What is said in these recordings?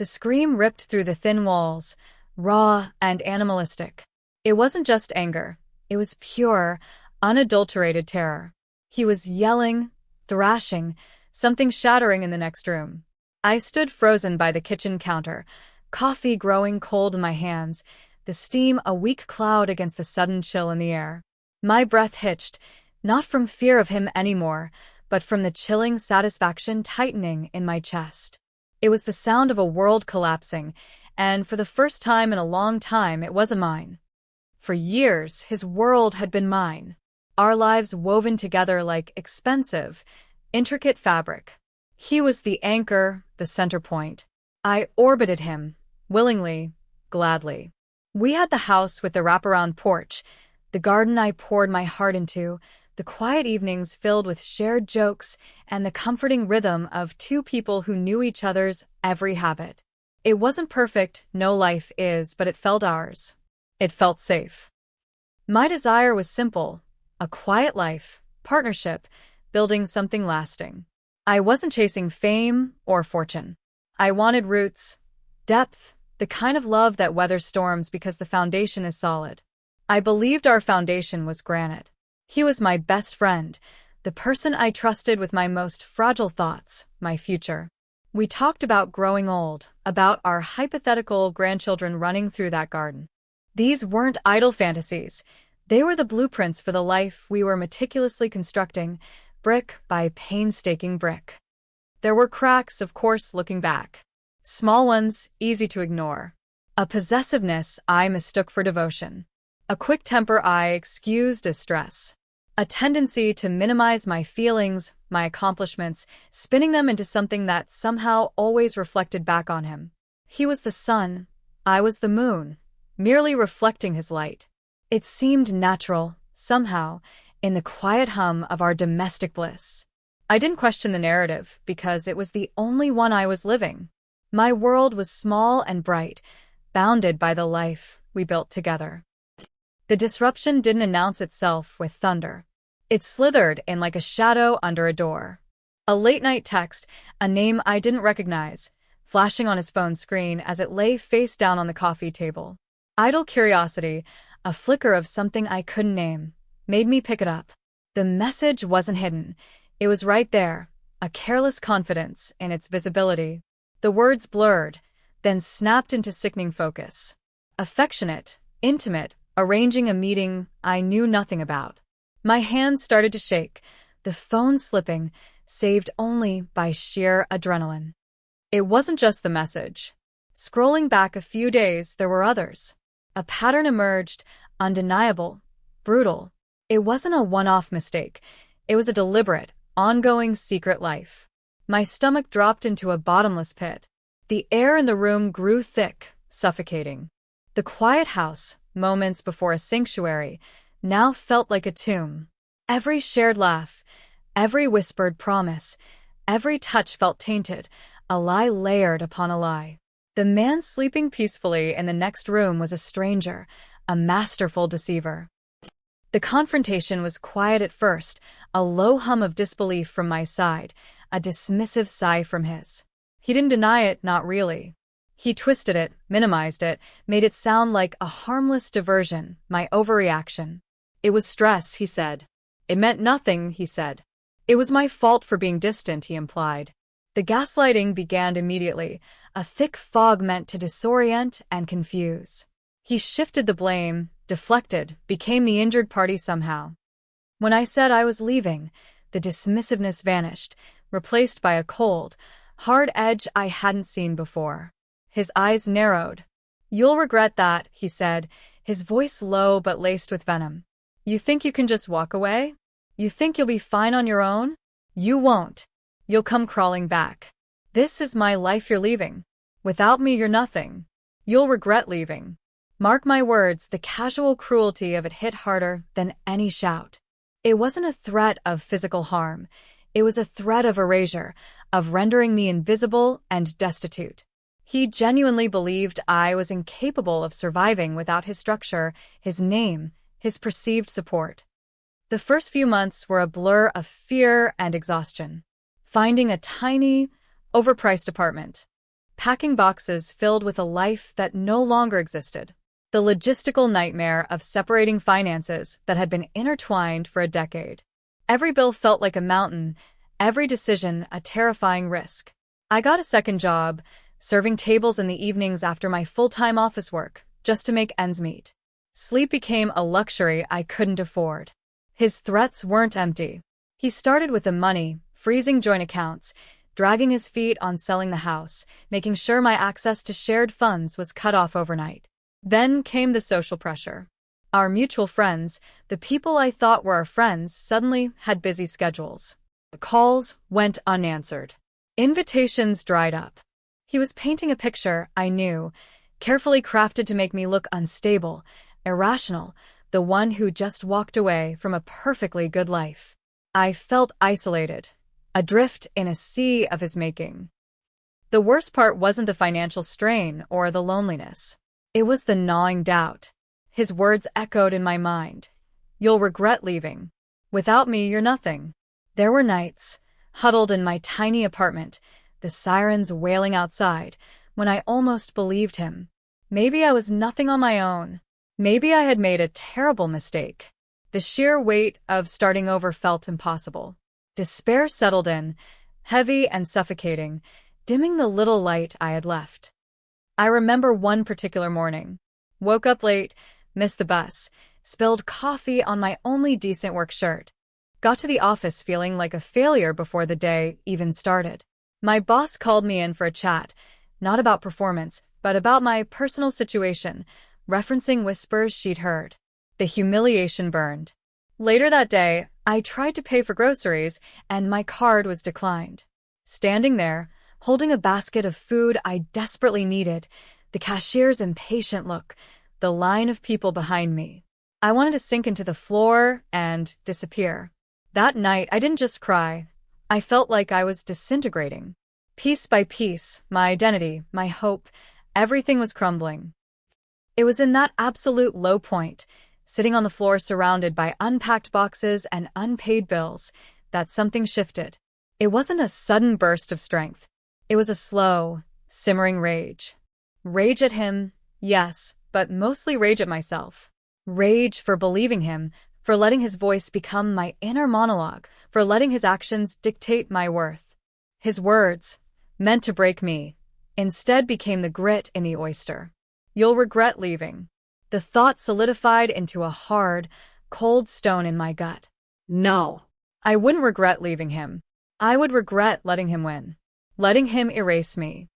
The scream ripped through the thin walls, raw and animalistic. It wasn't just anger. It was pure, unadulterated terror. He was yelling, thrashing, something shattering in the next room. I stood frozen by the kitchen counter, coffee growing cold in my hands, the steam a weak cloud against the sudden chill in the air. My breath hitched, not from fear of him anymore, but from the chilling satisfaction tightening in my chest. It was the sound of a world collapsing, and for the first time in a long time it wasn't mine. For years, his world had been mine. Our lives woven together like expensive, intricate fabric. He was the anchor, the center point. I orbited him, willingly, gladly. We had the house with the wraparound porch, the garden I poured my heart into, the quiet evenings filled with shared jokes, and the comforting rhythm of two people who knew each other's every habit. It wasn't perfect, no life is, but it felt ours. It felt safe. My desire was simple: a quiet life, partnership, building something lasting. I wasn't chasing fame or fortune. I wanted roots, depth, the kind of love that weathers storms because the foundation is solid. I believed our foundation was granite. He was my best friend, the person I trusted with my most fragile thoughts, my future. We talked about growing old, about our hypothetical grandchildren running through that garden. These weren't idle fantasies. They were the blueprints for the life we were meticulously constructing, brick by painstaking brick. There were cracks, of course, looking back. Small ones, easy to ignore. A possessiveness I mistook for devotion. A quick temper I excused as stress. A tendency to minimize my feelings, my accomplishments, spinning them into something that somehow always reflected back on him. He was the sun, I was the moon, merely reflecting his light. It seemed natural, somehow, in the quiet hum of our domestic bliss. I didn't question the narrative, because it was the only one I was living. My world was small and bright, bounded by the life we built together. The disruption didn't announce itself with thunder. It slithered in like a shadow under a door. A late-night text, a name I didn't recognize, flashing on his phone screen as it lay face down on the coffee table. Idle curiosity, a flicker of something I couldn't name, made me pick it up. The message wasn't hidden. It was right there, a careless confidence in its visibility. The words blurred, then snapped into sickening focus. Affectionate, intimate, arranging a meeting I knew nothing about. My hands started to shake, the phone slipping, saved only by sheer adrenaline. It wasn't just the message. Scrolling back a few days, there were others. A pattern emerged, undeniable, brutal. It wasn't a one-off mistake. It was a deliberate, ongoing secret life. My stomach dropped into a bottomless pit. The air in the room grew thick, suffocating. The quiet house, moments before a sanctuary, now felt like a tomb. Every shared laugh, every whispered promise, every touch felt tainted, a lie layered upon a lie. The man sleeping peacefully in the next room was a stranger, a masterful deceiver. The confrontation was quiet at first, a low hum of disbelief from my side, a dismissive sigh from his. He didn't deny it, not really. He twisted it, minimized it, made it sound like a harmless diversion, my overreaction. It was stress, he said. It meant nothing, he said. It was my fault for being distant, he implied. The gaslighting began immediately, a thick fog meant to disorient and confuse. He shifted the blame, deflected, became the injured party somehow. When I said I was leaving, the dismissiveness vanished, replaced by a cold, hard edge I hadn't seen before. His eyes narrowed. "You'll regret that," he said, his voice low but laced with venom. "You think you can just walk away? You think you'll be fine on your own? You won't. You'll come crawling back. This is my life you're leaving. Without me, you're nothing. You'll regret leaving. Mark my words, the casual cruelty of it hit harder than any shout. It wasn't a threat of physical harm. It was a threat of erasure, of rendering me invisible and destitute. He genuinely believed I was incapable of surviving without his structure, his name, his perceived support. The first few months were a blur of fear and exhaustion. Finding a tiny, overpriced apartment. packing boxes filled with a life that no longer existed. The logistical nightmare of separating finances that had been intertwined for a decade. Every bill felt like a mountain, every decision a terrifying risk. I got a second job, serving tables in the evenings after my full-time office work, just to make ends meet. Sleep became a luxury I couldn't afford. His threats weren't empty. He started with the money, freezing joint accounts, dragging his feet on selling the house, making sure my access to shared funds was cut off overnight. Then came the social pressure. Our mutual friends, the people I thought were our friends, suddenly had busy schedules. The calls went unanswered. Invitations dried up. He was painting a picture, I knew, carefully crafted to make me look unstable, irrational, the one who just walked away from a perfectly good life. I felt isolated, adrift in a sea of his making. The worst part wasn't the financial strain or the loneliness. It was the gnawing doubt. His words echoed in my mind. "You'll regret leaving. Without me, you're nothing." There were nights, huddled in my tiny apartment, the sirens wailing outside, when I almost believed him. Maybe I was nothing on my own. Maybe I had made a terrible mistake. The sheer weight of starting over felt impossible. Despair settled in, heavy and suffocating, dimming the little light I had left. I remember one particular morning. Woke up late, missed the bus, spilled coffee on my only decent work shirt. Got to the office feeling like a failure before the day even started. My boss called me in for a chat, not about performance, but about my personal situation, referencing whispers she'd heard. The humiliation burned. Later that day, I tried to pay for groceries, and my card was declined. Standing there, holding a basket of food I desperately needed, the cashier's impatient look, the line of people behind me. I wanted to sink into the floor and disappear. That night, I didn't just cry. I felt like I was disintegrating. Piece by piece, my identity, my hope, everything was crumbling. It was in that absolute low point, sitting on the floor surrounded by unpacked boxes and unpaid bills, that something shifted. It wasn't a sudden burst of strength. It was a slow, simmering rage. Rage at him, yes, but mostly rage at myself. Rage for believing him, for letting his voice become my inner monologue, for letting his actions dictate my worth. His words, meant to break me, instead became the grit in the oyster. "You'll regret leaving." The thought solidified into a hard, cold stone in my gut. No. I wouldn't regret leaving him. I would regret letting him win. Letting him erase me.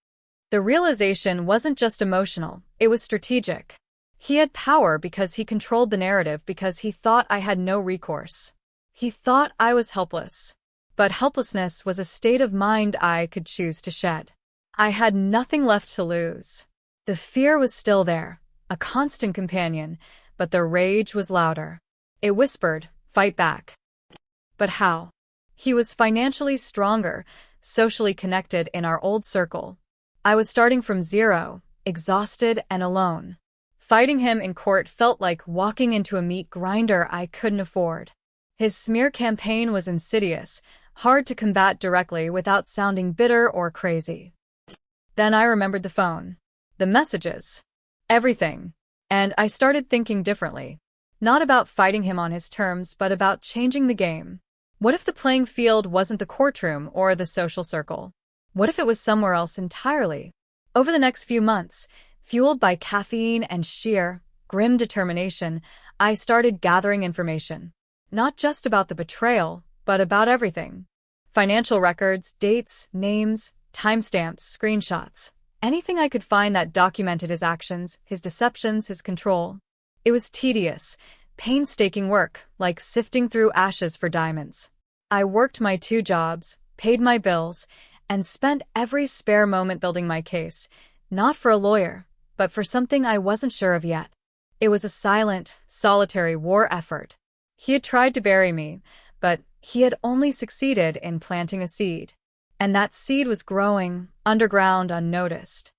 The realization wasn't just emotional, it was strategic. He had power because he controlled the narrative, because he thought I had no recourse. He thought I was helpless. But helplessness was a state of mind I could choose to shed. I had nothing left to lose. The fear was still there, a constant companion, but the rage was louder. It whispered, "Fight back." But how? He was financially stronger, socially connected in our old circle. I was starting from zero, exhausted and alone. Fighting him in court felt like walking into a meat grinder I couldn't afford. His smear campaign was insidious, hard to combat directly without sounding bitter or crazy. Then I remembered the phone. The messages. Everything. And I started thinking differently. Not about fighting him on his terms, but about changing the game. What if the playing field wasn't the courtroom or the social circle? What if it was somewhere else entirely? Over the next few months, fueled by caffeine and sheer, grim determination, I started gathering information. Not just about the betrayal, but about everything. Financial records, dates, names, timestamps, screenshots. Anything I could find that documented his actions, his deceptions, his control. It was tedious, painstaking work, like sifting through ashes for diamonds. I worked my 2 jobs, paid my bills, and spent every spare moment building my case, not for a lawyer, but for something I wasn't sure of yet. It was a silent, solitary war effort. He had tried to bury me, but he had only succeeded in planting a seed. And that seed was growing, underground, unnoticed.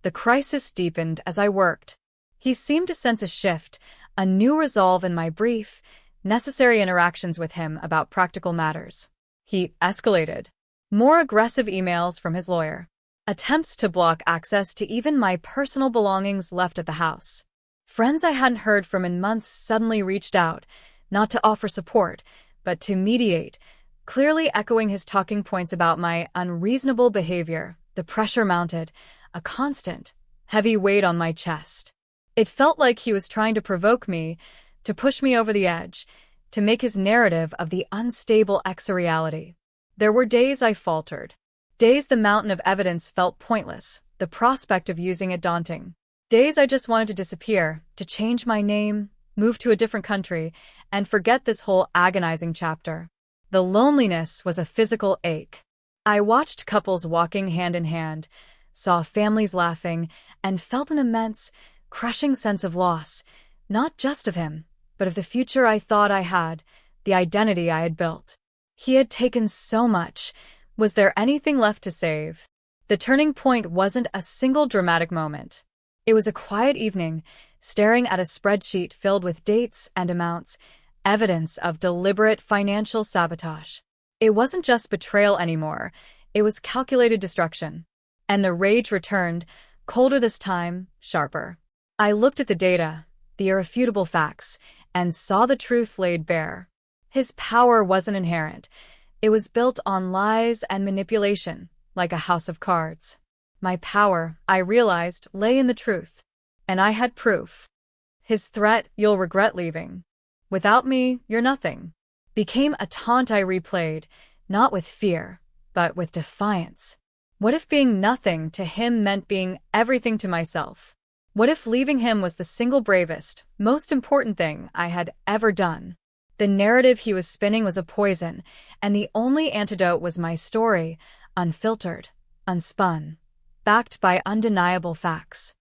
The crisis deepened as I worked. He seemed to sense a shift, a new resolve in my brief, necessary interactions with him about practical matters. He escalated. More aggressive emails from his lawyer. Attempts to block access to even my personal belongings left at the house. Friends I hadn't heard from in months suddenly reached out, not to offer support, but to mediate, clearly echoing his talking points about my unreasonable behavior. The pressure mounted, a constant, heavy weight on my chest. It felt like he was trying to provoke me, to push me over the edge, to make his narrative of the unstable ex a reality. There were days I faltered. Days the mountain of evidence felt pointless, the prospect of using it daunting. Days I just wanted to disappear, to change my name, move to a different country, and forget this whole agonizing chapter. The loneliness was a physical ache. I watched couples walking hand in hand, saw families laughing, and felt an immense, crushing sense of loss, not just of him, but of the future I thought I had, the identity I had built. He had taken so much. Was there anything left to save? The turning point wasn't a single dramatic moment. It was a quiet evening, staring at a spreadsheet filled with dates and amounts, evidence of deliberate financial sabotage. It wasn't just betrayal anymore, it was calculated destruction. And the rage returned, colder this time, sharper. I looked at the data, the irrefutable facts, and saw the truth laid bare. His power wasn't inherent. It was built on lies and manipulation, like a house of cards. My power, I realized, lay in the truth. And I had proof. His threat, "You'll regret leaving. Without me, you're nothing," became a taunt I replayed, not with fear, but with defiance. What if being nothing to him meant being everything to myself? What if leaving him was the single bravest, most important thing I had ever done? The narrative he was spinning was a poison, and the only antidote was my story, unfiltered, unspun, backed by undeniable facts.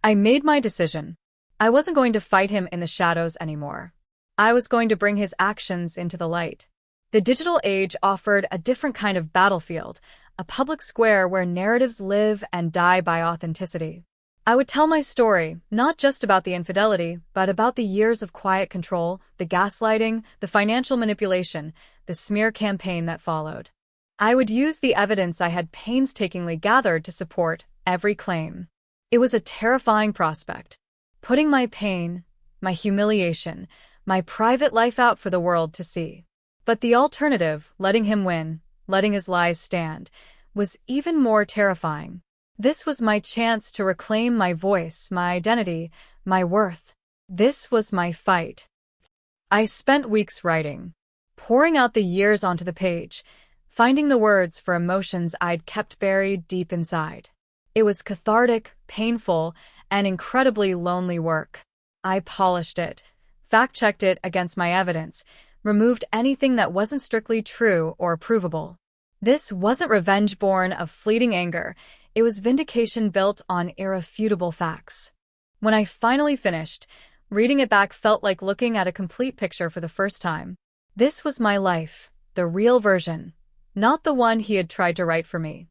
I made my decision. I wasn't going to fight him in the shadows anymore. I was going to bring his actions into the light. The digital age offered a different kind of battlefield, a public square where narratives live and die by authenticity. I would tell my story, not just about the infidelity, but about the years of quiet control, the gaslighting, the financial manipulation, the smear campaign that followed. I would use the evidence I had painstakingly gathered to support every claim. It was a terrifying prospect, putting my pain, my humiliation, my private life out for the world to see. But the alternative, letting him win, letting his lies stand, was even more terrifying. This was my chance to reclaim my voice, my identity, my worth. This was my fight. I spent weeks writing, pouring out the years onto the page, finding the words for emotions I'd kept buried deep inside. It was cathartic, painful, and incredibly lonely work. I polished it, fact-checked it against my evidence, removed anything that wasn't strictly true or provable. This wasn't revenge born of fleeting anger. It was vindication built on irrefutable facts. When I finally finished, reading it back felt like looking at a complete picture for the first time. This was my life, the real version, not the one he had tried to write for me.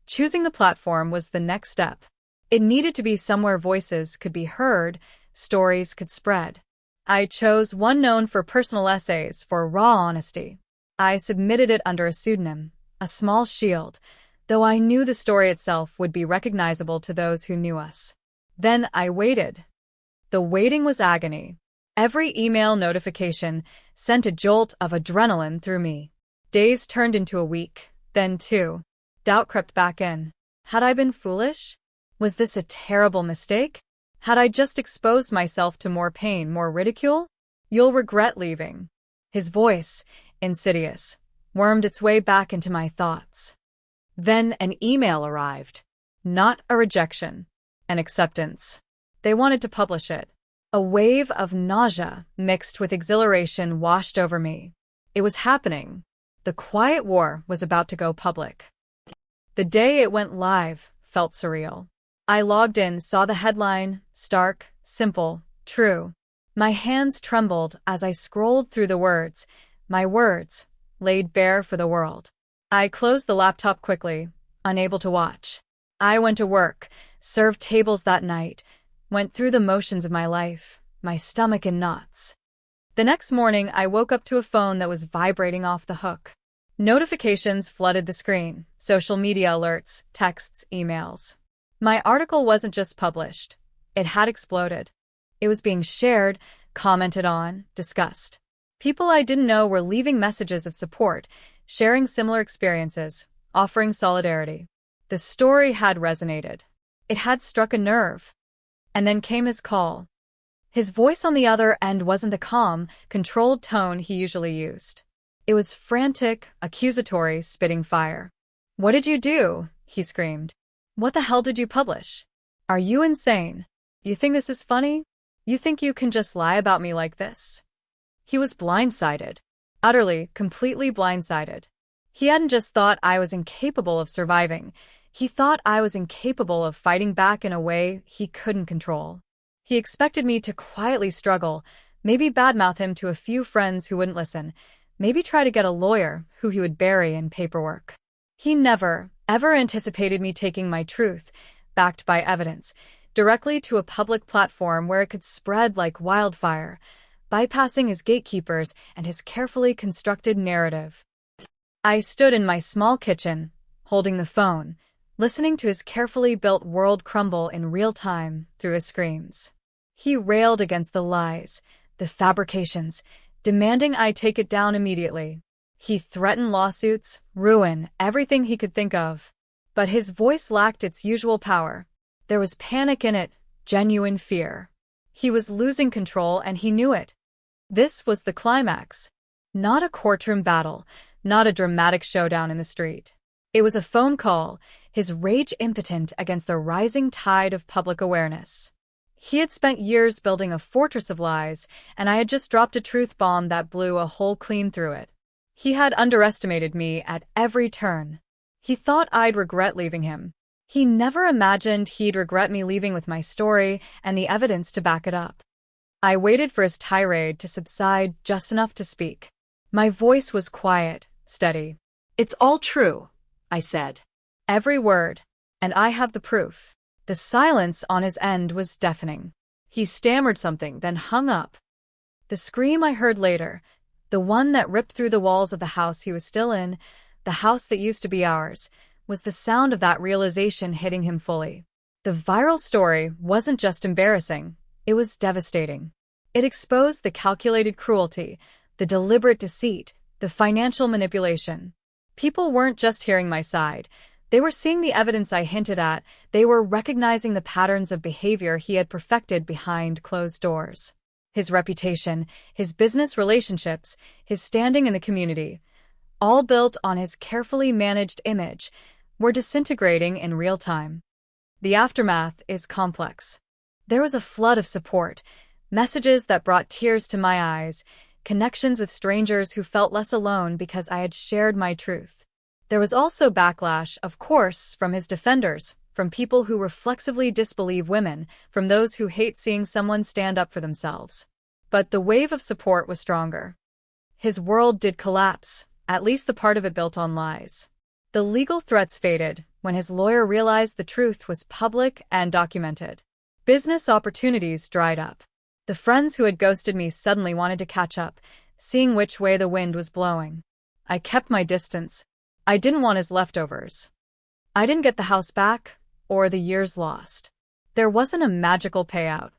Choosing the platform was the next step. It needed to be somewhere voices could be heard, stories could spread. I chose one known for personal essays, for raw honesty. I submitted it under a pseudonym, a small shield, though I knew the story itself would be recognizable to those who knew us. Then I waited. The waiting was agony. Every email notification sent a jolt of adrenaline through me. Days turned into a week, then 2. Doubt crept back in. Had I been foolish? Was this a terrible mistake? Had I just exposed myself to more pain, more ridicule? "You'll regret leaving." His voice, insidious, wormed its way back into my thoughts. Then an email arrived. Not a rejection, an acceptance. They wanted to publish it. A wave of nausea mixed with exhilaration washed over me. It was happening. The quiet war was about to go public. The day it went live felt surreal. I logged in, saw the headline, stark, simple, true. My hands trembled as I scrolled through the words, my words, laid bare for the world. I closed the laptop quickly, unable to watch. I went to work, served tables that night, went through the motions of my life, my stomach in knots. The next morning, I woke up to a phone that was vibrating off the hook. Notifications flooded the screen, social media alerts, texts, emails. My article wasn't just published. It had exploded. It was being shared, commented on, discussed. People I didn't know were leaving messages of support, sharing similar experiences, offering solidarity. The story had resonated. It had struck a nerve. And then came his call. His voice on the other end wasn't the calm, controlled tone he usually used. It was frantic, accusatory, spitting fire. "What did you do?" he screamed. "What the hell did you publish? Are you insane? You think this is funny? You think you can just lie about me like this?" He was blindsided. Utterly, completely blindsided. He hadn't just thought I was incapable of surviving. He thought I was incapable of fighting back in a way he couldn't control. He expected me to quietly struggle, maybe badmouth him to a few friends who wouldn't listen, maybe try to get a lawyer who he would bury in paperwork. He never, ever anticipated me taking my truth, backed by evidence, directly to a public platform where it could spread like wildfire, bypassing his gatekeepers and his carefully constructed narrative. I stood in my small kitchen, holding the phone, listening to his carefully built world crumble in real time through his screams. He railed against the lies, the fabrications, demanding I take it down immediately. He threatened lawsuits, ruin, everything he could think of. But his voice lacked its usual power. There was panic in it, genuine fear. He was losing control and he knew it. This was the climax. Not a courtroom battle, not a dramatic showdown in the street. It was a phone call, his rage impotent against the rising tide of public awareness. He had spent years building a fortress of lies, and I had just dropped a truth bomb that blew a hole clean through it. He had underestimated me at every turn. He thought I'd regret leaving him. He never imagined he'd regret me leaving with my story and the evidence to back it up. I waited for his tirade to subside just enough to speak. My voice was quiet, steady. "It's all true," I said. Every word. And I have the proof. The silence on his end was deafening. He stammered something, then hung up. The scream I heard later, the one that ripped through the walls of the house he was still in, the house that used to be ours, was the sound of that realization hitting him fully. The viral story wasn't just embarrassing, it was devastating. It exposed the calculated cruelty, the deliberate deceit, the financial manipulation. People weren't just hearing my side. They were seeing the evidence I hinted at. They were recognizing the patterns of behavior he had perfected behind closed doors. His reputation, his business relationships, his standing in the community, all built on his carefully managed image, were disintegrating in real time. The aftermath is complex. There was a flood of support, messages that brought tears to my eyes, connections with strangers who felt less alone because I had shared my truth. There was also backlash, of course, from his defenders, from people who reflexively disbelieve women, from those who hate seeing someone stand up for themselves. But the wave of support was stronger. His world did collapse, at least the part of it built on lies. The legal threats faded when his lawyer realized the truth was public and documented. Business opportunities dried up. The friends who had ghosted me suddenly wanted to catch up, seeing which way the wind was blowing. I kept my distance. I didn't want his leftovers. I didn't get the house back, or the years lost. There wasn't a magical payout.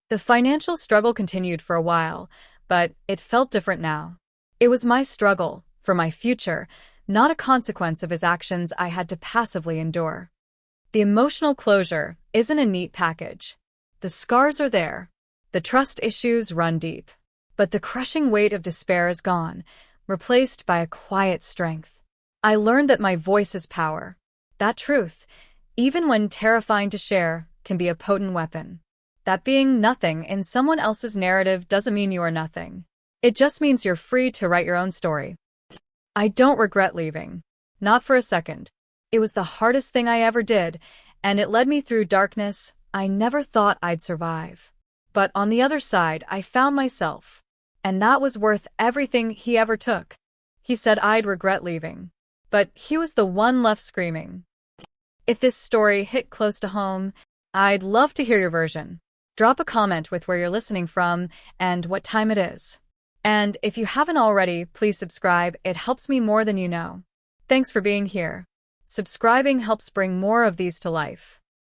The financial struggle continued for a while, but it felt different now. It was my struggle, for my future, not a consequence of his actions I had to passively endure. The emotional closure isn't a neat package. The scars are there. The trust issues run deep. But the crushing weight of despair is gone, replaced by a quiet strength. I learned that my voice is power. That truth, even when terrifying to share, can be a potent weapon. That being nothing in someone else's narrative doesn't mean you are nothing. It just means you're free to write your own story. I don't regret leaving. Not for a second. It was the hardest thing I ever did, and it led me through darkness I never thought I'd survive. But on the other side, I found myself. And that was worth everything he ever took. He said I'd regret leaving. But he was the one left screaming. If this story hit close to home, I'd love to hear your version. Drop a comment with where you're listening from and what time it is. And if you haven't already, please subscribe. It helps me more than you know. Thanks for being here. Subscribing helps bring more of these to life.